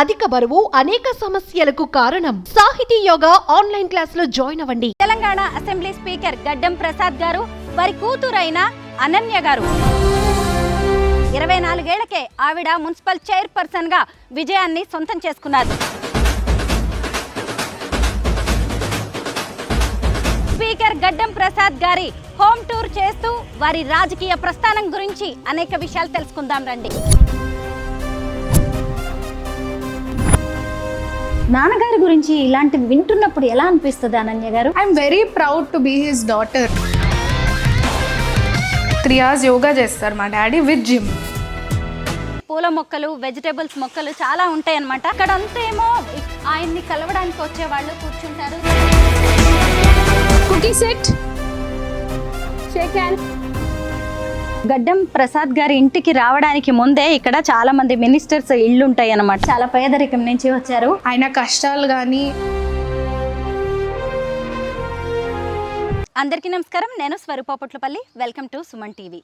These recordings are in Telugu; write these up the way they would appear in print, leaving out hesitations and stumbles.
అధిక బరువు అనేక సమస్యలకు కారణం. సాహితీ యోగా ఆన్లైన్ క్లాసులో జాయిన్ అవ్వండి. తెలంగాణ అసెంబ్లీ స్పీకర్ గడ్డం ప్రసాద్ గారు వారి కూతురైన అనన్య గారు 24 ఏళ్లకే ఆవిడ మున్సిపల్ చైర్పర్సన్ గా విజయాన్ని సొంతం చేసుకున్నారు. స్పీకర్ గడ్డం ప్రసాద్ గారి హోమ్ టూర్ చేస్తూ వారి రాజకీయ ప్రస్థానం గురించి అనేక విషయాలు తెలుసుకుందాం రండి. నాన్నగారి గురించి ఇలాంటివి వింటున్నప్పుడు ఎలా అనిపిస్తుంది అనన్య గారు? I'm very proud to be his daughter. 3 hours yoga చేస్తారు మా డాడీ విత్ జిమ్. పూల మొక్కలు, వెజిటేబుల్స్ మొక్కలు చాలా ఉంటాయి అన్నమాట. అక్కడంతా ఏమో ఆయన్ని కలవడానికి వచ్చే వాళ్ళు కూర్చుంటారు. Cookie set, shake hand. Gaddam Prasad గారి ఇంటికి రావడానికి ముందే ఇక్కడ చాలా మంది మినిస్టర్స్ ఇళ్ళు ఉంటాయి అన్నమాట. చాలా పేదరికం నుంచి వచ్చారు. ఆయన కష్టాలు కానీ. అందరికీ నమస్కారం, నేను స్వరూపపుట్లపల్లి. Welcome to Suman TV.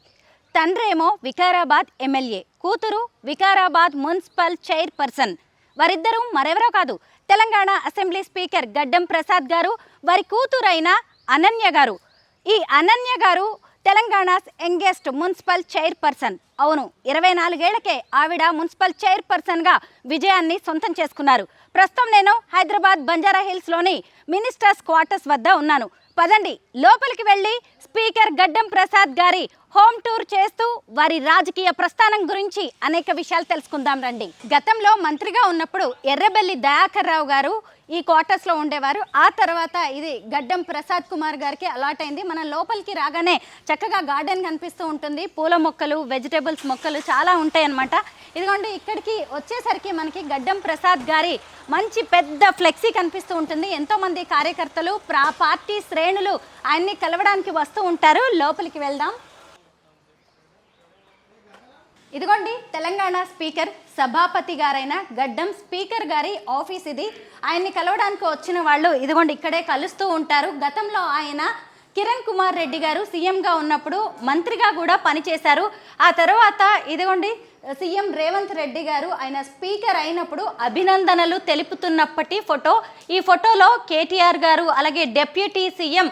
తండ్రేమో వికారాబాద్ ఎమ్మెల్యే, కూతురు వికారాబాద్ మున్సిపల్ చైర్పర్సన్. వారిద్దరూ మరెవరో కాదు, తెలంగాణ అసెంబ్లీ స్పీకర్ గడ్డం ప్రసాద్ గారు, వారి కూతురైన అనన్య గారు. ఈ అనన్య గారు తెలంగాణ యంగెస్ట్ మున్సిపల్ చైర్పర్సన్. అవును, 24 ఏళ్లకే ఆవిడ మున్సిపల్ చైర్పర్సన్గా విజయాన్ని సొంతం చేసుకున్నారు. ప్రస్తుతం నేను హైదరాబాద్ బంజారా హిల్స్లోని మినిస్టర్స్ క్వార్టర్స్ వద్ద ఉన్నాను. పదండి లోపలికి వెళ్ళి స్పీకర్ గడ్డం ప్రసాద్ గారి హోమ్ టూర్ చేస్తూ వారి రాజకీయ ప్రస్థానం గురించి అనేక విషయాలు తెలుసుకుందాం రండి. గతంలో మంత్రిగా ఉన్నప్పుడు ఎర్రబెల్లి దయాకర్ రావు గారు ఈ క్వార్టర్స్లో ఉండేవారు. ఆ తర్వాత ఇది గడ్డం ప్రసాద్ కుమార్ గారికి అలాట్ అయింది. మనం లోపలికి రాగానే చక్కగా గార్డెన్ కనిపిస్తూ ఉంటుంది. పూల మొక్కలు, వెజిటేబుల్స్ మొక్కలు చాలా ఉంటాయి అన్నమాట. ఇదిగోండి, ఇక్కడికి వచ్చేసరికి మనకి గడ్డం ప్రసాద్ గారి మంచి పెద్ద ఫ్లెక్సీ కనిపిస్తూ ఉంటుంది. ఎంతోమంది కార్యకర్తలు, పార్టీ శ్రేణులు ఆయన్ని కలవడానికి వస్తూ ఉంటారు. లోపలికి వెళ్దాం. ఇదిగోండి, తెలంగాణ స్పీకర్ సభాపతి గారైన గడ్డం స్పీకర్ గారి ఆఫీస్ ఇది. ఆయన్ని కలవడానికి వచ్చిన వాళ్ళు ఇదిగోండి ఇక్కడే కలుస్తూ ఉంటారు. గతంలో ఆయన కిరణ్ కుమార్ రెడ్డి గారు సీఎంగా ఉన్నప్పుడు మంత్రిగా కూడా పనిచేశారు. ఆ తర్వాత ఇదిగోండి సీఎం రేవంత్ రెడ్డి గారు ఆయన స్పీకర్ అయినప్పుడు అభినందనలు తెలుపుతున్నప్పటి ఫోటో. ఈ ఫోటోలో కేటీఆర్ గారు, అలాగే డిప్యూటీ సీఎం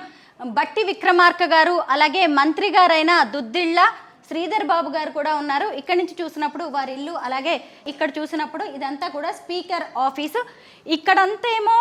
బట్టి విక్రమార్క గారు, అలాగే మంత్రి గారైన దుద్దిళ్ళ శ్రీధర్ బాబు గారు కూడా ఉన్నారు. ఇక్కడి నుంచి చూసినప్పుడు వారి ఇల్లు, అలాగే ఇక్కడ చూసినప్పుడు ఇదంతా కూడా స్పీకర్ ఆఫీసు. ఇక్కడంతా ఏమో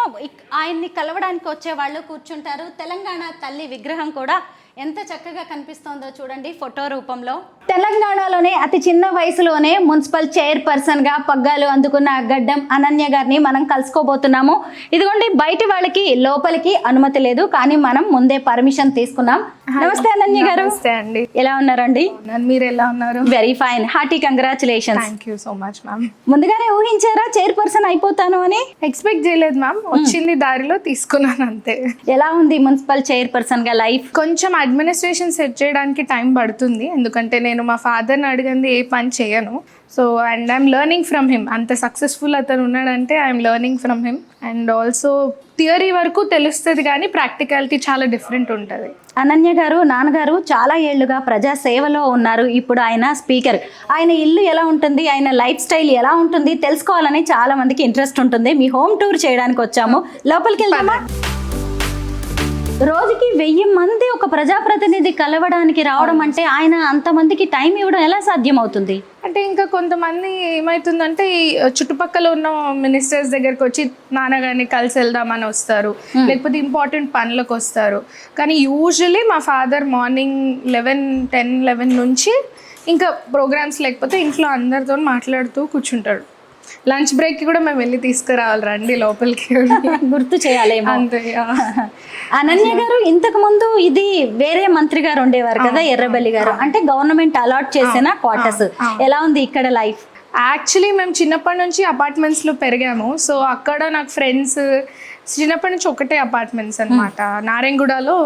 ఆయన్ని కలవడానికి వచ్చే వాళ్ళు కూర్చుంటారు. తెలంగాణ తల్లి విగ్రహం కూడా ఎంత చక్కగా కనిపిస్తోందో చూడండి ఫోటో రూపంలో. తెలంగాణలోనే అతి చిన్న వయసులోనే మున్సిపల్ చైర్పర్సన్గా పగ్గాలు అందుకున్న గడ్డం అనన్య గారిని మనం కలుసుకోబోతున్నాము. ఇదిగోండి, బయటి వాళ్ళకి లోపలికి అనుమతి లేదు, కానీ మనం ముందే పర్మిషన్ తీసుకున్నాం. నమస్తే అనన్య గారు. నమస్తే అండి. ఎలా ఉన్నారండి? మీరు ఎలా ఉన్నారు? Very fine. Hearty congratulations. Thank you so much ma'am. ముందుగానే ఊహించారా చైర్పర్సన్ అయిపోతాను అని? ఎక్స్పెక్ట్ చేయలేదు మ్యామ్, వచ్చింది దారిలో తీసుకున్నాను అంతే. ఎలా ఉంది మున్సిపల్ చైర్పర్సన్ గా లైఫ్? కొంచెం అడ్మినిస్ట్రేషన్ సెట్ చేయడానికి టైం పడుతుంది, ఎందుకంటే నేను మా ఫాదర్ని అడిగింది ఏ పని చేయను. So and I'm learning from him. అంత సక్సెస్ఫుల్ అతను ఉన్నాడంటే I'm learning from him. And also theory వరకు తెలుస్తుంది, కానీ ప్రాక్టికాలిటీ చాలా డిఫరెంట్ ఉంటుంది. అనన్య గారు, నాన్నగారు చాలా ఏళ్లుగా ప్రజా సేవలో ఉన్నారు. ఇప్పుడు ఆయన స్పీకర్. ఆయన ఇల్లు ఎలా ఉంటుంది, ఆయన లైఫ్ స్టైల్ ఎలా ఉంటుంది తెలుసుకోవాలని చాలా మందికి ఇంట్రెస్ట్ ఉంటుంది. మీ హోమ్ టూర్ చేయడానికి వచ్చాము. లోపలికి వెళ్దామా? రోజుకి 1000 మంది ఒక ప్రజాప్రతినిధి కలవడానికి రావడం అంటే ఆయన అంతమందికి టైం ఇవ్వడం ఎలా సాధ్యం అవుతుంది? అంటే ఇంకా కొంతమంది ఏమవుతుందంటే ఈ చుట్టుపక్కల ఉన్న మినిస్టర్స్ దగ్గరకు వచ్చి నాన్నగారిని కలిసి వెళ్దామని వస్తారు, లేకపోతే ఇంపార్టెంట్ పనులకు వస్తారు. కానీ యూజువలీ మా ఫాదర్ మార్నింగ్ 10-11 నుంచి ఇంకా ప్రోగ్రామ్స్ లేకపోతే ఇంట్లో అందరితో మాట్లాడుతూ కూర్చుంటాడు. లంచ్ బ్రేక్కి కూడా మేము వెళ్ళి తీసుకురావాలి, రండి లోపలికి గుర్తు చేయాలి అంతే. అనన్య గారు ఇంతకు ముందు ఇది వేరే మంత్రి గారు ఉండేవారు కదా, ఎర్రబెల్లి గారు, అంటే గవర్నమెంట్ అలాట్ చేసిన క్వార్టర్స్. ఎలా ఉంది ఇక్కడ లైఫ్? యాక్చువల్లీ మేము చిన్నప్పటి నుంచి అపార్ట్మెంట్స్లో పెరిగాము. సో అక్కడ నాకు ఫ్రెండ్స్ చిన్నప్పటి నుంచి ఒకటే అపార్ట్మెంట్స్ అనమాట. నారాయణగూడలో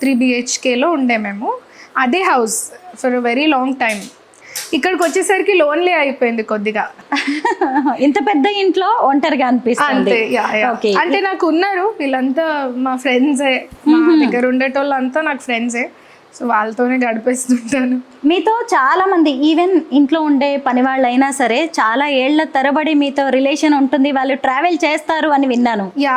3 BHKలో ఉండే మేము. అదే house for very long time. ఇక్కడికి వచ్చేసరికి లోన్లీ అయిపోయింది కొద్దిగా. ఇంత పెద్ద ఇంట్లో ఒంటరిగా అనిపిస్తుంది. అంటే నాకు ఉన్నారు వీళ్ళంతా మా ఫ్రెండ్సే, మా దగ్గర ఉండేటోళ్ళంతా నాకు ఫ్రెండ్సే. సో వాళ్ళతోనే గడిపేస్తుంటాను. మీతో చాలా మంది ఈవెన్ ఇంట్లో ఉండే పని వాళ్ళైనా సరే చాలా ఏళ్ల తరబడి మీతో రిలేషన్ ఉంటుంది, వాళ్ళు ట్రావెల్ చేస్తారు అని విన్నాను. యా,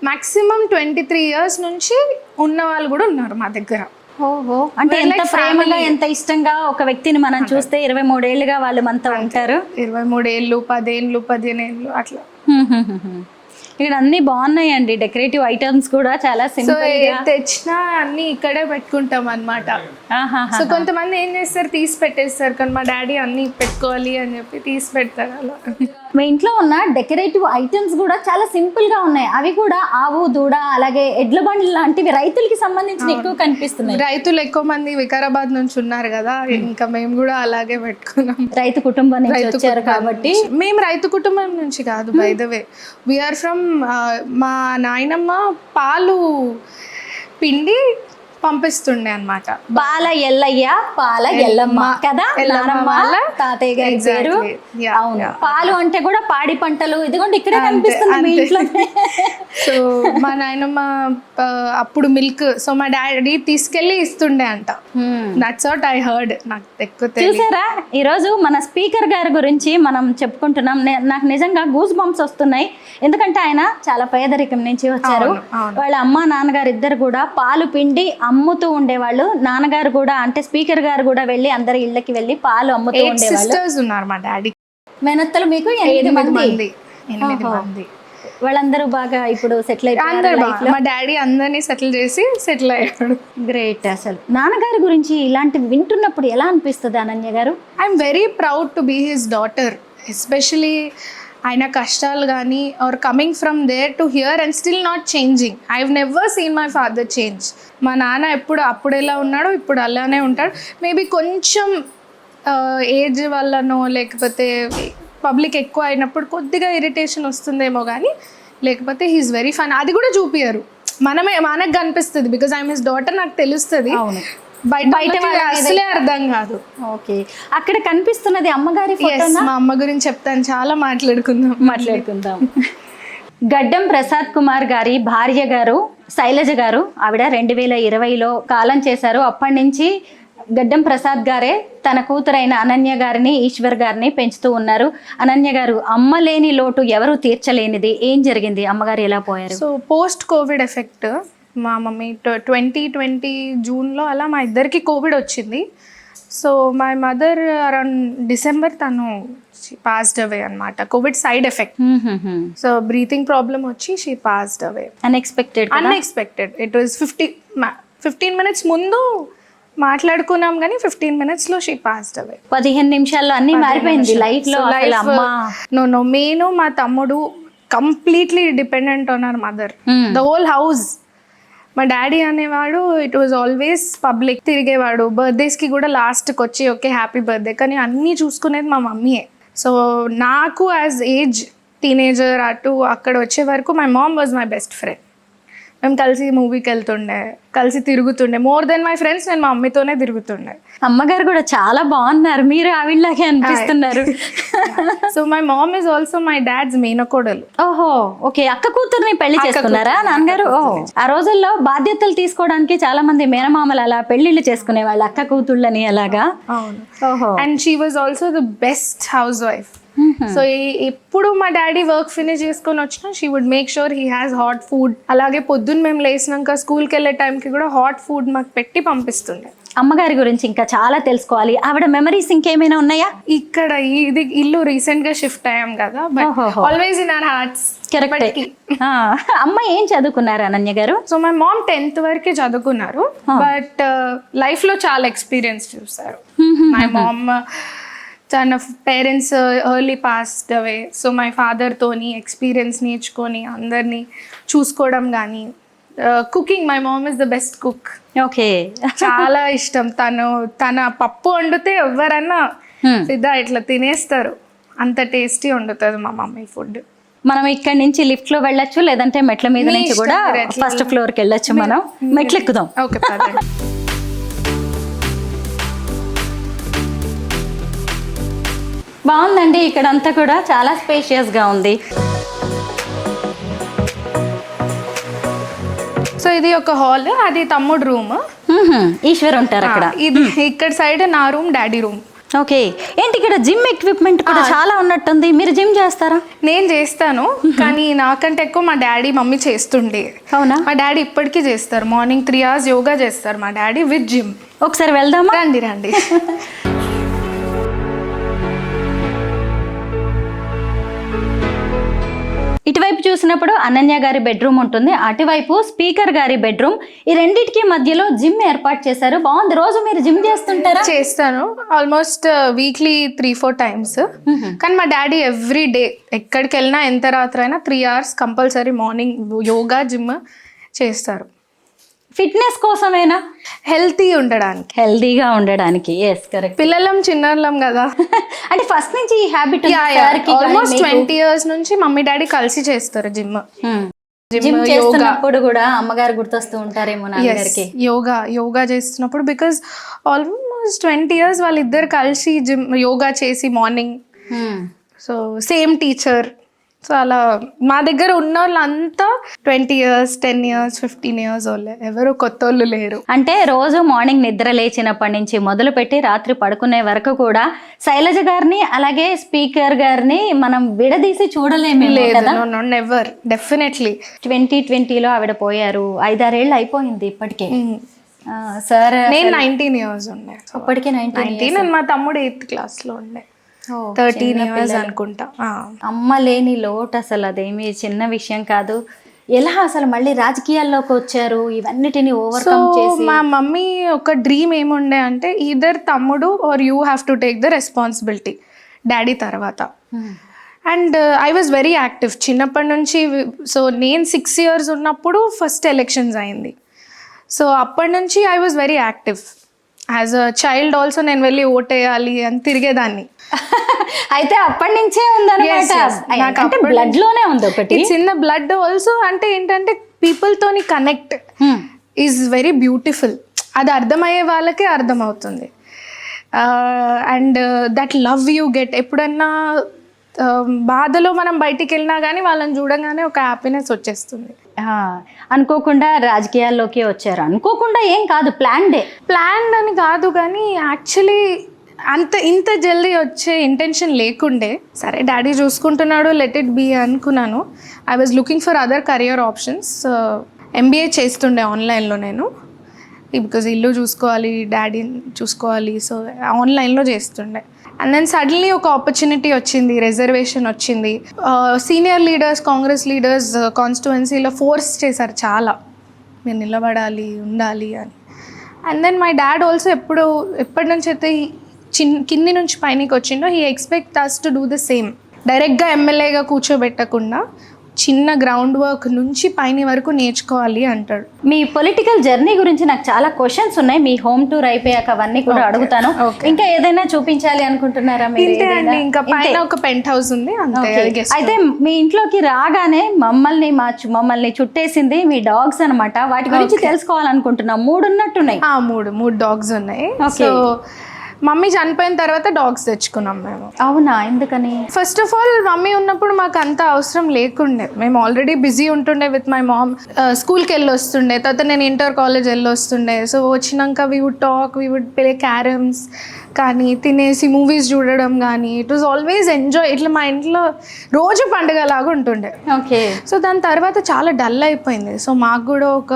మాక్సిమం 23 years నుంచి ఉన్న వాళ్ళు కూడా ఉన్నారు మా దగ్గర. ఓహో, అంటే We're ఎంత like ప్రేమగా family. ఎంత ఇష్టంగా ఒక వ్యక్తిని మనం చూస్తే 23 ఏళ్ళుగా వాళ్ళు మనతో ఉంటారు. 23 ఏళ్ళు, 10 ఏళ్ళు, 15 ఏళ్ళు అట్లా. ఇక్కడ అన్ని బాగున్నాయండి, డెకరేటివ్ ఐటమ్స్ కూడా చాలా సో సింపుల్ గా. తెచ్చినా అన్ని ఇక్కడే పెట్టుకుంటాం అన్నమాట. సో కొంతమంది ఏం చేస్తారు, తీసి పెట్టేస్తారు, కానీ మా డాడీ అన్ని పెట్టుకోవాలి అని చెప్పి తీసి పెడతారు అలా. మీ ఇంట్లో ఉన్న డెకరేటివ్ ఐటమ్స్ కూడా చాలా సింపుల్ గా ఉన్నాయి. అవి కూడా ఆవు దూడ అలాగే ఎడ్ల బండ్లు లాంటివి రైతులకి సంబంధించిన ఎక్కువ కనిపిస్తున్నాయి. రైతులు ఎక్కువ మంది వికారాబాద్ నుంచి ఉన్నారు కదా, ఇంకా మేము కూడా అలాగే పెట్టుకున్నాం. రైతు కుటుంబం నుంచి వచ్చారు కాబట్టి. మేము రైతు కుటుంబం నుంచి కాదు, by the way we're from, మా నాయనమ్మ పాలు పిండి పంపిస్తుండే అన్నమాట. పాల ఎల్లయ్య పాల ఎల్లమ్మ కదా, ఎల్లమ్మ నానమ్మ వాళ్ళ తాతయ్య గారి పేరు. Exactly. Yeah, అవును, yeah. పాలు అంటే కూడా పాడి పంటలు, ఇదిగోండి ఇక్కడే కనిపిస్తుంది మీ ఇంట్లో. సో మా నాయనమ్మ అప్పుడు మిల్క్, సో మా డాడీ తీసుకెళ్ళి ఇస్తుండే అంట. That's what I heard. నాకు ఎక్కువ తెలియదు. చూసారా, ఈరోజు మన స్పీకర్ గారి గురించి మనం చెప్పుకుంటున్నాం. నాకు నిజంగా గూస్ బంప్స్ వస్తున్నాయి, ఎందుకంటే ఆయన చాలా పేదరికం నుంచి వచ్చారు. వాళ్ళ అమ్మ నాన్నగారు ఇద్దరు కూడా పాలు పిండి అమ్ముతూ ఉండేవాళ్ళు. నాన్నగారు కూడా అంటే స్పీకర్ గారు కూడా వెళ్ళి అందరి ఇళ్ళకి వెళ్ళి పాలు అమ్ముతూ 8 ఉండేవాళ్ళు. sisters ఉన్నారు మా డాడీ. మేనత్తలు మీకు 8 మంది. 8 మంది. వాళ్ళందరూ బాగా ఇప్పుడు సెటిల్ అందరు అయిపోయారు లైఫ్ లో. మా డాడీ అందరినీ సెటిల్ చేసి సెటిల్ అయ్యాడు. గ్రేట్. అసలు నాన్నగారి గురించి ఇలాంటివి వింటున్నప్పుడు ఎలా అనిపిస్తుంది అనన్య గారు? I'm very proud to be his daughter, especially ఆయన కష్టాలు కానీ are coming from there to here and still not changing. I have never seen my father change. మా నాన్న అప్పుడు ఎలా ఉన్నాడో ఇప్పుడు అలానే ఉంటాడు. మేబీ కొంచెం ఏజ్ వల్లనో లేకపోతే పబ్లిక్ ఎక్కువ అయినప్పుడు కొద్దిగా ఇరిటేషన్ వస్తుందేమో కానీ, లేకపోతే హీఈస్ వెరీ ఫన్. అది కూడా చూపియరు, మనకు కనిపిస్తుంది. బికాజ్ ఐఎమ్ హిస్ డాటర్, నాకు తెలుస్తుంది. అవును, బయట అసలే అర్థం కాదు. ఓకే, అక్కడ కనిపిస్తున్నది అమ్మగారి Yes, మా అమ్మ గురించి చెప్తాను, చాలా మాట్లాడుకుందాం. గడ్డం ప్రసాద్ కుమార్ గారి భార్య గారు శైలజ గారు, ఆవిడ 2020లో కాలం చేశారు. అప్పటి నుంచి గడ్డం ప్రసాద్ గారే తన కూతురైన అనన్య గారిని ఈశ్వర్ గారిని పెంచుతూ ఉన్నారు. అనన్య గారు, అమ్మ లేని లోటు ఎవరు తీర్చలేనిది. ఏం జరిగింది, అమ్మగారు ఎలా పోయారు? సో పోస్ట్ కోవిడ్ ఎఫెక్ట్, మా మమ్మీ 2020 జూన్లో అలా మా ఇద్దరికి కోవిడ్ వచ్చింది. So my mother around December తను పాస్డ్ అవే అనమాట. Covid side effect. So breathing problem వచ్చి she passed away unexpected. It was 15 minutes ముందు మాట్లాడుకున్నాం కానీ 15 minutes లో షీ పాస్డ్ అవే. 15 నిమిషాల్లో అన్ని మారిపోయింది లైఫ్ లో. నో నేను మా తమ్ముడు completely dependent on our mother. The whole house. మా డాడీ అనేవాడు ఇట్ వాజ్ ఆల్వేస్ పబ్లిక్, తిరిగేవాడు. బర్త్డేస్కి కూడా లాస్ట్కి వచ్చి ఓకే హ్యాపీ బర్త్డే, కానీ అన్నీ చూసుకునేది మా మమ్మీయే. సో నాకు యాజ్ ఏజ్ టీనేజర్ అక్కడ వచ్చే వరకు my mom was my best friend. మేము కలిసి మూవీకి వెళ్తుండే, కలిసి తిరుగుతుండే. మోర్ దెన్ మై ఫ్రెండ్స్ నేను మా మమ్మీతోనే తిరుగుతుండే. అమ్మగారు కూడా చాలా బాగున్నారు, మీరు ఆవిడలాగే అనిపిస్తున్నారు. So my mom is also my dad's మేనకోడలు. ఓహో, ఓకే, అక్క కూతుర్ని పెళ్లి చేసుకున్నారా నాన్నగారు? ఆ రోజుల్లో బాధ్యతలు తీసుకోవడానికి చాలా మంది మేనమామలు అలా పెళ్లిళ్ళు చేసుకునే వాళ్ళు, అక్క కూతుళ్ళని అలాగా. అవును. ఓహో. And she was also the best housewife. So ఎప్పుడు మా డాడీ వర్క్ ఫినిష్ చేసుకొని వచ్చినా she would make sure he has hot food. అలాగే పొద్దున్న మేము లేసినాక స్కూల్కి వెళ్ళే టైంకి కూడా హాట్ ఫుడ్ మాకు పెట్టి పంపిస్తుండే. అమ్మగారి గురించి ఇంకా చాలా తెలుసుకోవాలి. ఆవిడ మెమరీస్ ఇంకేమైనా ఉన్నాయా? ఇక్కడ ఇది ఇల్లు రీసెంట్ గా షిఫ్ట్ అయ్యాం కదా, but always in our hearts. Correct. అమ్మ ఏం చదువుకున్నారు అనన్య గారు? సో మై మామ్ 10th వరకే చదువుకున్నారు, బట్ లైఫ్ లో చాలా ఎక్స్పీరియన్స్ చూసారు. మై మామ్ తన parents early passed away. So my ఫాదర్తోని ఎక్స్పీరియన్స్ నేర్చుకొని అందరినీ చూసుకోవడం కానీ, cooking, my mom is the best cook. Okay, చాలా ఇష్టం. తన పప్పు వండితే ఎవరన్నా సిద్ధా ఇట్లా తినేస్తారు, అంత టేస్టీ వండుతుంది మా మమ్మీ ఫుడ్. మనం ఇక్కడ నుంచి లిఫ్ట్ లో వెళ్ళొచ్చు, లేదంటే మెట్ల మీద నుంచి కూడా ఫస్ట్ ఫ్లోర్ కి వెళ్ళొచ్చు. మనం మెట్లు ఎక్కుదాం. ఓకే. బాగుందండి, ఇక్కడంతా కూడా చాలా స్పేషియస్ గా ఉంది. సో ఇది ఒక హాల్, అది తమ్ముడు రూమ్. ఈశ్వర్ ఉంటారు అక్కడ. ఇది ఇక్కడ సైడ్ నా రూమ్, డాడీ రూమ్. ఓకే, ఏంటి ఇక్కడ జిమ్ ఎక్విప్మెంట్ కూడా చాలా ఉన్నట్టుంది. మీరు జిమ్ చేస్తారా? నేను చేస్తాను, కానీ నాకంటే ఎక్కువ మా డాడీ మమ్మీ చేస్తుండే. అవునా? మా డాడీ ఇప్పటికీ చేస్తారు. మార్నింగ్ 3 hours యోగా చేస్తారు మా డాడీ విత్ జిమ్. ఒకసారి వెళ్దామా? రండి రండి. ఇటువైపు చూసినప్పుడు అనన్య గారి బెడ్రూమ్ ఉంటుంది, అటువైపు స్పీకర్ గారి బెడ్రూమ్. ఈ రెండింటికి మధ్యలో జిమ్ ఏర్పాటు చేశారు. బాగుంది. రోజు మీరు జిమ్ చేస్తుంటారా? చేస్తాను, ఆల్మోస్ట్ వీక్లీ 3-4 times. కానీ మా డాడీ ఎవ్రీ డే ఎక్కడికి వెళ్ళినా ఎంత రాత్రి అయినా 3 hours compulsory morning yoga gym చేస్తారు. ఫిట్నెస్ కోసమేనా? హెల్తీగా ఉండడానికి. Yes, correct. పిల్లలం చిన్నలం కదా. అంటే ఫస్ట్ నుంచి ఈ హ్యాబిట్ ఆల్మోస్ట్ 20 years నుంచి మమ్మీ డాడీ కలిసి చేస్తారు జిమ్. జిమ్ చేస్తున్నప్పుడు కూడా అమ్మగారు గుర్తొస్తూ ఉంటారేమో నాన్నగారికి. యోగా చేస్తున్నప్పుడు, బికాస్ ఆల్మోస్ట్ 20 years వాళ్ళిద్దరు కలిసి జిమ్ యోగా చేసి morning. So same teacher. So అలా మా దగ్గర ఉన్న వాళ్ళంతా 20 years, 10 years, 15 years వాళ్ళే, ఎవరు కొత్త వాళ్ళు లేరు. అంటే రోజు మార్నింగ్ నిద్ర లేచినప్పటి నుంచి మొదలుపెట్టి రాత్రి పడుకునే వరకు కూడా శైలజ గారిని అలాగే స్పీకర్ గారిని మనం విడదీసి చూడలేము. Never, definitely. 2020లో ఆవిడ పోయారు. 5-6 ఏళ్ళు అయిపోయింది ఇప్పటికే. సార్ నేను 19 years ఉండే అప్పటికే. 19 మా తమ్ముడు 8th class లో ఉండే. 13 years అనుకుంటా. అమ్మ లేని లోటు అసలు అదేమి చిన్న విషయం కాదు. ఎలా అసలు మళ్ళీ రాజకీయాల్లోకి వచ్చారు ఇవన్నిటిని ఓవర్కమ్ చేసి? మా మమ్మీ ఒక డ్రీమ్ ఏముండే అంటే ఈదర్ తమ్ముడు or you have to take the responsibility daddy తర్వాత. And I was very active చిన్నప్పటి నుంచి. సో నేను 6 years ఉన్నప్పుడు ఫస్ట్ ఎలక్షన్స్ అయింది. సో అప్పటి నుంచి I was very active. As a child also నేను వెళ్ళి ఓటేయాలి అని తిరిగేదాన్ని. అయితే అప్పటి నుంచే ఉందన్నమాట. బ్లడ్ లోనే ఉంది ఒకటి. చిన్న బ్లడ్ ఆల్సో. అంటే ఏంటంటే పీపుల్ తోని కనెక్ట్ ఈజ్ వెరీ బ్యూటిఫుల్. అది అర్థమయ్యే వాళ్ళకే అర్థమవుతుంది. And that love you get. ఎప్పుడన్నా బాధలో మనం బయటికి వెళ్ళినా కానీ వాళ్ళని చూడగానే ఒక హ్యాపీనెస్ వచ్చేస్తుంది. అనుకోకుండా రాజకీయాల్లోకి వచ్చారు. అనుకోకుండా ఏం కాదు, ప్లాన్ అని కాదు, కానీ యాక్చువల్లీ ఇంత జల్దీ వచ్చే ఇంటెన్షన్ లేకుండే. సరే డాడీ చూసుకుంటున్నాడు, లెట్ ఇట్ బీ అనుకున్నాను. I was looking for other career options. MBA చేస్తుండే ఆన్లైన్లో నేను, బికాజ్ ఇల్లు చూసుకోవాలి, డాడీని చూసుకోవాలి. సో ఆన్లైన్లో చేస్తుండే. అండ్ దెన్ సడన్లీ ఒక ఆపర్చునిటీ వచ్చింది, రిజర్వేషన్ వచ్చింది. సీనియర్ లీడర్స్, కాంగ్రెస్ లీడర్స్ కాన్స్టిట్యువెన్సీలో ఫోర్స్ చేశారు చాలా, మీరు నిలబడాలి, ఉండాలి అని. And then my dad also ఎప్పటి నుంచి అయితే కింది నుంచి పైనకి వచ్చిండో, he expect us to do the same. డైరెక్ట్గా ఎమ్మెల్యేగా కూర్చోబెట్టకుండా చిన్న గ్రౌండ్ వర్క్ నుంచి పైన వరకు నేర్చుకోవాలి అంటాడు. మీ పొలిటికల్ జర్నీ గురించి నాకు చాలా క్వశ్చన్స్ ఉన్నాయి. మీ హోమ్ టూర్ అయిపోయాక అవన్నీ కూడా అడుగుతాను. ఇంకా ఏదైనా చూపించాలి అనుకుంటున్నారా? ఇంకా పైన ఒక పెంట్ హౌస్ ఉంది అంతే. అయితే మీ ఇంట్లోకి రాగానే మమ్మల్ని చుట్టేసింది మీ డాగ్స్ అన్నమాట. వాటి గురించి తెలుసుకోవాలనుకుంటున్నాం. 3 ఉన్నట్టున్నాయి. 3 dogs ఉన్నాయి. సో మమ్మీ చనిపోయిన తర్వాత డాగ్స్ తెచ్చుకున్నాం మేము. అవునా? ఎందుకని? ఫస్ట్ ఆఫ్ ఆల్ మమ్మీ ఉన్నప్పుడు మాకు అంత అవసరం లేకుండే. మేము ఆల్రెడీ బిజీ ఉంటుండే విత్ మై మామ్. స్కూల్కి వెళ్ళి వస్తుండే, తర్వాత నేను ఇంటర్ కాలేజ్ వెళ్ళి వస్తుండే. సో వచ్చినాక we would talk, we would play carroms కానీ, తినేసి మూవీస్ చూడడం కానీ. It was always enjoy. ఇట్లా మా ఇంట్లో రోజు పండుగ లాగా ఉంటుండే. ఓకే. సో దాని తర్వాత చాలా డల్ అయిపోయింది. సో మాకు కూడా ఒక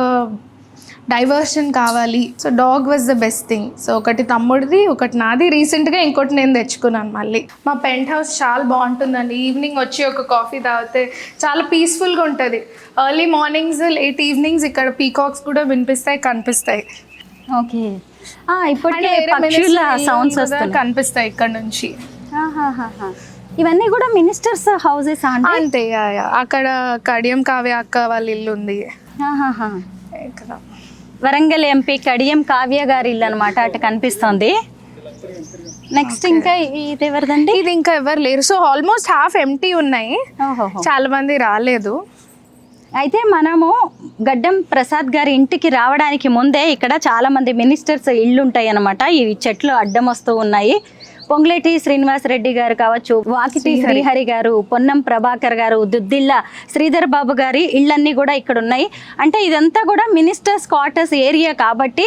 డైవర్షన్ కావాలి. So dog was the best thing. So ఒకటి తమ్ముడిది, ఒకటి నాది. రీసెంట్గా ఇంకోటి నేను తెచ్చుకున్నాను మళ్ళీ. మా పెంట్ హౌస్ చాలా బాగుంటుందండి. ఈవినింగ్ వచ్చి ఒక కాఫీ తాగితే చాలా పీస్ఫుల్గా ఉంటుంది. ఎర్లీ మార్నింగ్స్, లేట్ ఈవినింగ్స్ ఇక్కడ పీకాక్స్ కూడా కనిపిస్తాయి. ఓకే. ఇప్పటికే పక్షుల సౌండ్స్ వస్తాయి, కనిపిస్తాయి ఇక్కడ నుంచి. ఇవన్నీ కూడా మినిస్టర్స్ హౌసెస్ అంతే. అక్కడ కడియం కావ్య అక్క వాళ్ళ ఇల్లు ఉంది. ఇక్కడ వరంగల్ ఎంపీ కడియం కావ్య గారి ఇల్లు అనమాట. అటు కనిపిస్తుంది. నెక్స్ట్ ఇంకా ఇది ఎవరిదండి? ఇది ఇంకా ఎవరు లేరు. సో ఆల్మోస్ట్ హాఫ్ ఎంటీ ఉన్నాయి. చాలా మంది రాలేదు. అయితే మనము గడ్డం ప్రసాద్ గారి ఇంటికి రావడానికి ముందే ఇక్కడ చాలా మంది మినిస్టర్స్ ఇళ్ళు ఉంటాయి అన్నమాట. ఈ చెట్లు అడ్డం వస్తూ ఉన్నాయి. పొంగులేటి శ్రీనివాస్ రెడ్డి గారు కావచ్చు, వాకిటి శ్రీహరి గారు, పొన్నం ప్రభాకర్ గారు, దుద్దిల్ల శ్రీధర్ బాబు గారి ఇళ్ళన్నీ కూడా ఇక్కడ ఉన్నాయి. అంటే ఇదంతా కూడా మినిస్టర్స్ క్వార్టర్స్ ఏరియా కాబట్టి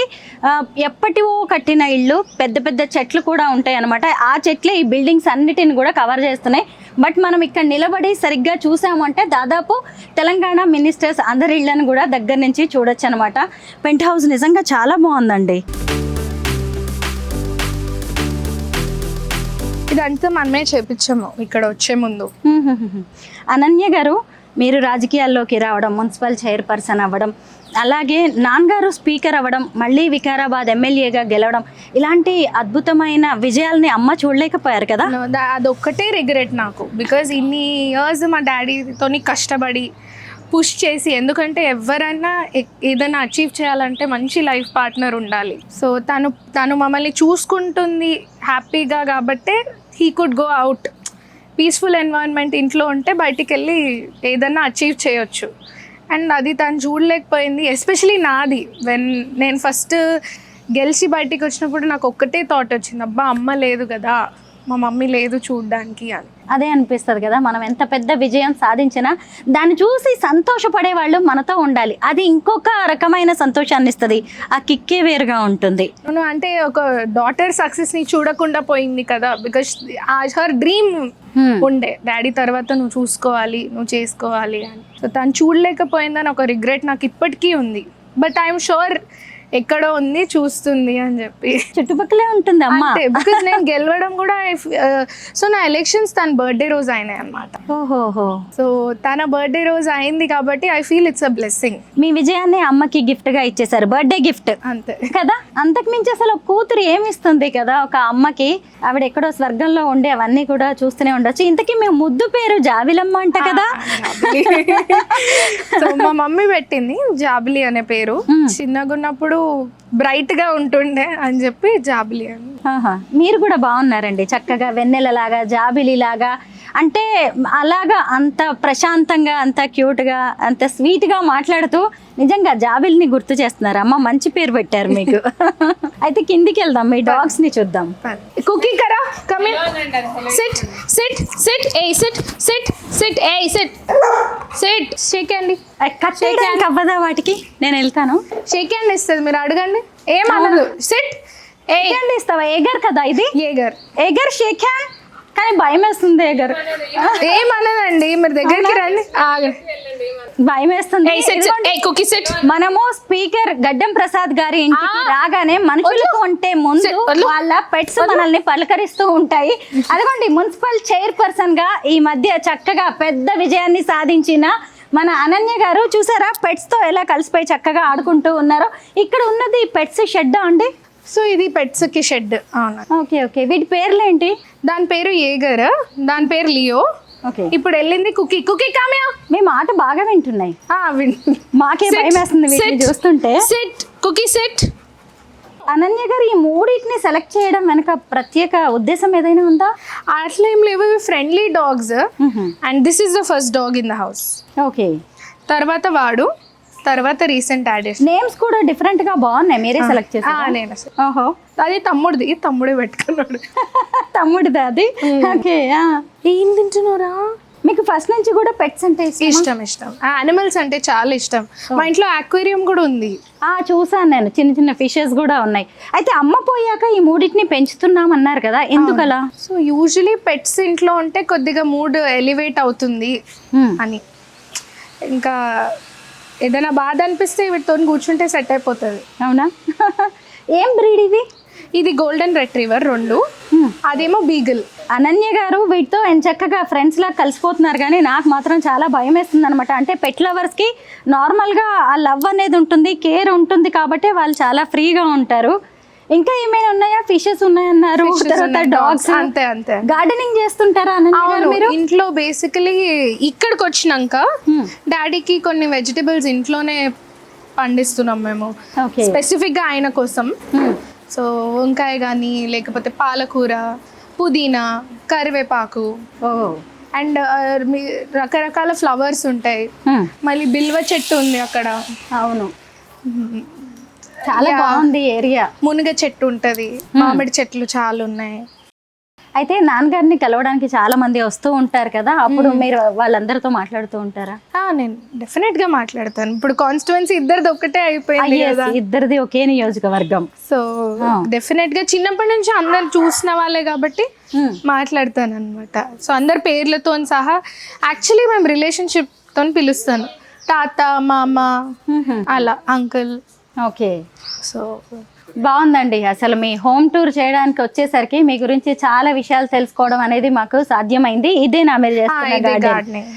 ఎప్పటివో కట్టిన ఇళ్ళు, పెద్ద పెద్ద చెట్లు కూడా ఉంటాయి అన్నమాట. ఆ చెట్లే ఈ బిల్డింగ్స్ అన్నిటిని కూడా కవర్ చేస్తున్నాయి. బట్ మనం ఇక్కడ నిలబడి సరిగ్గా చూసామంటే దాదాపు తెలంగాణ మినిస్టర్స్ అందరి ఇళ్లను కూడా దగ్గర నుంచి చూడొచ్చు అనమాట. పెంట్ హౌస్ నిజంగా చాలా బాగుందండి. ఇదంతా మనమే చేపించాము ఇక్కడ వచ్చే ముందు. అనన్య గారు, మీరు రాజకీయాల్లోకి రావడం, మున్సిపల్ చైర్పర్సన్ అవ్వడం, అలాగే నాన్నగారు స్పీకర్ అవ్వడం, మళ్ళీ వికారాబాద్ ఎమ్మెల్యేగా గెలవడం, ఇలాంటి అద్భుతమైన విజయాల్ని అమ్మ చూడలేకపోయారు కదా? అదొక్కటే రిగ్రెట్ నాకు. బికాజ్ ఇన్ని ఇయర్స్ మా డాడీతో కష్టపడి పుష్ చేసి, ఎందుకంటే ఎవరైనా ఏదైనా అచీవ్ చేయాలంటే మంచి లైఫ్ పార్ట్నర్ ఉండాలి. సో తను మమ్మల్ని చూసుకుంటుంది హ్యాపీగా కాబట్టే he could go out. Peaceful environment ఇంట్లో ఉంటే బయటికి వెళ్ళి ఏదైనా అచీవ్ చేయొచ్చు. అండ్ అది తను చూడలేకపోయింది. ఎస్పెషలీ నాది, నేను ఫస్ట్ గెలిచి బయటికి వచ్చినప్పుడు నాకు ఒక్కటే థాట్ వచ్చింది, అబ్బా అమ్మ లేదు కదా, మా మమ్మీ లేదు చూడడానికి అని. అదే అనిపిస్తుంది కదా, మనం ఎంత పెద్ద విజయం సాధించినా దాన్ని చూసి సంతోషపడే వాళ్ళు మనతో ఉండాలి. అది ఇంకొక రకమైన సంతోషాన్ని ఇస్తుంది. ఆ కిక్కే వేరుగా ఉంటుంది. అంటే ఒక డాటర్ సక్సెస్ని చూడకుండా పోయింది కదా, బికాస్ హర్ డ్రీమ్ ఉండే డాడీ తర్వాత నువ్వు చూసుకోవాలి, నువ్వు చేసుకోవాలి అని. సో తను చూడలేకపోయిందని ఒక రిగ్రెట్ నాకు ఇప్పటికీ ఉంది. బట్ ఐఎమ్ షూర్ ఎక్కడో ఉంది, చూస్తుంది అని చెప్పి. చుట్టుపక్కలే ఉంటుంది అమ్మ. బికాస్ నేను గెలవడం కూడా సో నా ఎలక్షన్స్ తన బర్త్డే రోజు అయినాయి అనమాట. ఓహోహో. సో తన బర్త్డే రోజు అయింది కాబట్టి I feel it's a blessing. మీ విజయాన్ని అమ్మకి గిఫ్ట్ గా ఇచ్చేసారు, బర్త్డే గిఫ్ట్ అంతే కదా. అంతకు మించి అసలు కూతురు ఏమిస్తుంది కదా ఒక అమ్మకి. ఆవిడ ఎక్కడో స్వర్గంలో ఉండి అవన్నీ కూడా చూస్తూనే ఉండొచ్చు. ఇంతకీ మేము ముద్దు పేరు జాబిలమ్మ అంట కదా? సో మా మమ్మీ పెట్టింది జాబిలి అనే పేరు. చిన్నగా ఉన్నప్పుడు బ్రైట్ గా ఉంటుండే అని చెప్పి జాబిలి అని. మీరు కూడా బాగున్నారండి, చక్కగా వెన్నెలలాగా, జాబిలిలాగా. అంటే అలాగా అంత ప్రశాంతంగా, అంత క్యూట్గా, అంత స్వీట్గా మాట్లాడుతూ నిజంగా జాబిల్ని గుర్తు చేస్తున్నారు. అమ్మ మంచి పేరు పెట్టారు మీకు. అయితే కిందికి వెళ్దాం, మీ డాగ్స్ ని చూద్దాం. కుకీ కరా, come in, sit sit sit, ఏ సిట్ సిట్ సిట్, ఏ సిట్ సిట్. Shake hand. కట్టేయడానికి అవ్వదా వాటికి? నేను వెళ్తాను. షేక్ హ్యాండ్ ఇస్తుంది, మీరు అడగండి, ఏమనదు. సిట్. ఏ హ్యాండ్ ఇస్తావా? ఏగర్ కదా ఇది? ఏగర్. ఏగర్ షేక్ హ్యాండ్. కానీ భయం వేస్తుంది ఏగర్. ఏమనదండి, మీరు దగ్గరికి రండి. భయం వేస్తుంది. మనము స్పీకర్ గడ్డం ప్రసాద్ గారి ఇంటికి రాగానే మనుషులకు ఉంటే ముందు వాళ్ళ పెట్స్ మనల్ని పలకరిస్తూ ఉంటాయి. అదిగోండి, మున్సిపల్ చైర్పర్సన్ గా ఈ మధ్య చక్కగా పెద్ద విజయాన్ని సాధించిన మన అనన్య గారు చూసారా, పెట్స్ తో ఎలా కలిసిపోయి చక్కగా ఆడుకుంటూ ఉన్నారు. ఇక్కడ ఉన్నది పెట్స్ షెడ్ అండి. సో ఇది పెట్స్ కి షెడ్. Okay okay. వీటి పేర్లు ఏంటి? దాని పేరు ఏగర్, దాని పేరు లియో. ఇప్పుడు వెళ్ళింది కుకీ. కుకీ కామ్యా. మీ మాట బాగా వింటున్నాయి. మాకే భయం వేస్తుంది వీటిని చూస్తుంటే. SIT cookie SIT. అనన్య గారు, ఈ మూడింటిని సెలెక్ట్ చేయడం వెనక ప్రత్యేక ఉద్దేశం ఏదైనా ఉందా? అట్లా ఏం లేవు, friendly dogs. And this is the first dog in the house. Okay. తర్వాత వాడు, తర్వాత రీసెంట్ యాడెడ్. నేమ్స్ కూడా డిఫరెంట్ గా బాగున్నాయి. మీరే సెలెక్ట్ చేశారా? ఓహో. అది తమ్ముడిది, తమ్ముడే పెట్టుకున్నాడు. తమ్ముడిది అది? ఓకే. ఏం తింటున్నారా? మీకు ఫస్ట్ నుంచి కూడా పెట్స్ అంటే ఇష్టం? ఇష్టం, యానిమల్స్ అంటే చాలా ఇష్టం. మా ఇంట్లో అక్వేరియం కూడా ఉంది. చూసాను నేను, చిన్న చిన్న ఫిషెస్ కూడా ఉన్నాయి. అయితే అమ్మ పోయాక ఈ మూడింటిని పెంచుతున్నాం అన్నారు కదా, ఎందుకలా? సో యూజువలీ పెట్స్ ఇంట్లో ఉంటే కొద్దిగా మూడ్ ఎలివేట్ అవుతుంది అని. ఇంకా ఏదైనా బాధ అనిపిస్తే వీటితో కూర్చుంటే సెట్ అయిపోతుంది. అవునా? ఏం బ్రీడ్ ఇవి? ఇది గోల్డెన్ రెట్రీవర్ 2, అదేమో బీగల్. అనన్య గారు వీటితో చక్కగా ఫ్రెండ్స్ లాగా కలిసిపోతున్నారు, కానీ నాకు మాత్రం చాలా భయం వేస్తుంది అనమాట. అంటే పెట్ లవర్స్కి నార్మల్గా ఆ లవ్ అనేది ఉంటుంది, కేర్ ఉంటుంది, కాబట్టి వాళ్ళు చాలా ఫ్రీగా ఉంటారు. ఇంకా ఏమైనా ఉన్నాయా? ఫిషెస్ ఉన్నాయన్నారు, తర్వాత డాగ్స్. అంతే అంతే. గార్డెనింగ్ చేస్తుంటారా అనన్య గారు మీరు? ఇంట్లో బేసికలీ ఇక్కడికి వచ్చినాక డాడీకి కొన్ని వెజిటబుల్స్ ఇంట్లోనే పండిస్తున్నాం మేము, స్పెసిఫిక్గా ఆయన కోసం. సో వంకాయ కానీ, లేకపోతే పాలకూర, పుదీనా, కరివేపాకు, అండ్ రకరకాల ఫ్లవర్స్ ఉంటాయి. మళ్ళీ బిల్వ చెట్టు ఉంది అక్కడ. అవును, చాలా బాగుంది ఏరియా. మునగ చెట్టు ఉంటది, మామిడి చెట్లు చాలా ఉన్నాయి. అయితే నాన్నగారిని కలవడానికి చాలా మంది వస్తూ ఉంటారు కదా, అప్పుడు మీరు వాళ్ళందరితో మాట్లాడుతూ ఉంటారా? నేను డెఫినెట్గా మాట్లాడతాను. ఇప్పుడు కాన్స్టిట్యువెన్సీ ఇద్దరిది ఒకటే అయిపోయింది కదా, ఇద్దరిది ఒకే నియోజకవర్గం. సో డెఫినెట్గా చిన్నప్పటి నుంచి అందరు చూసిన వాళ్ళే కాబట్టి మాట్లాడతాను అనమాట. సో అందరి పేర్లతో సహా యాక్చువల్లీ మేము రిలేషన్షిప్తో పిలుస్తాను, తాత, మామ, అలా అంకుల్. ఓకే, సో బాగుందండి. అసలు మీ హోమ్ టూర్ చేయడానికి వచ్చేసరికి మీ గురించి చాలా విషయాలు తెలుసుకోవడం అనేది మాకు సాధ్యమైంది. ఇదేనా మీరు చేస్తున్న గార్డెన్?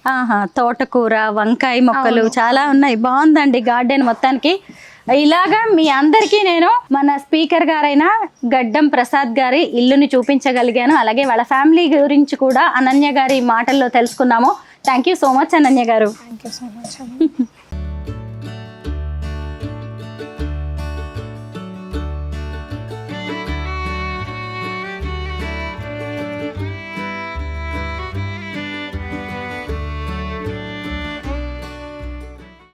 తోటకూర, వంకాయ మొక్కలు చాలా ఉన్నాయి. బాగుందండి గార్డెన్ మొత్తానికి. ఇలాగా మీ అందరికీ నేను మన స్పీకర్ గారైన గడ్డం ప్రసాద్ గారి ఇల్లుని చూపించగలిగాను. అలాగే వాళ్ళ ఫ్యామిలీ గురించి కూడా అనన్య గారి మాటల్లో తెలుసుకున్నాము. Thank you so much Ananya గారు. Thank you so much.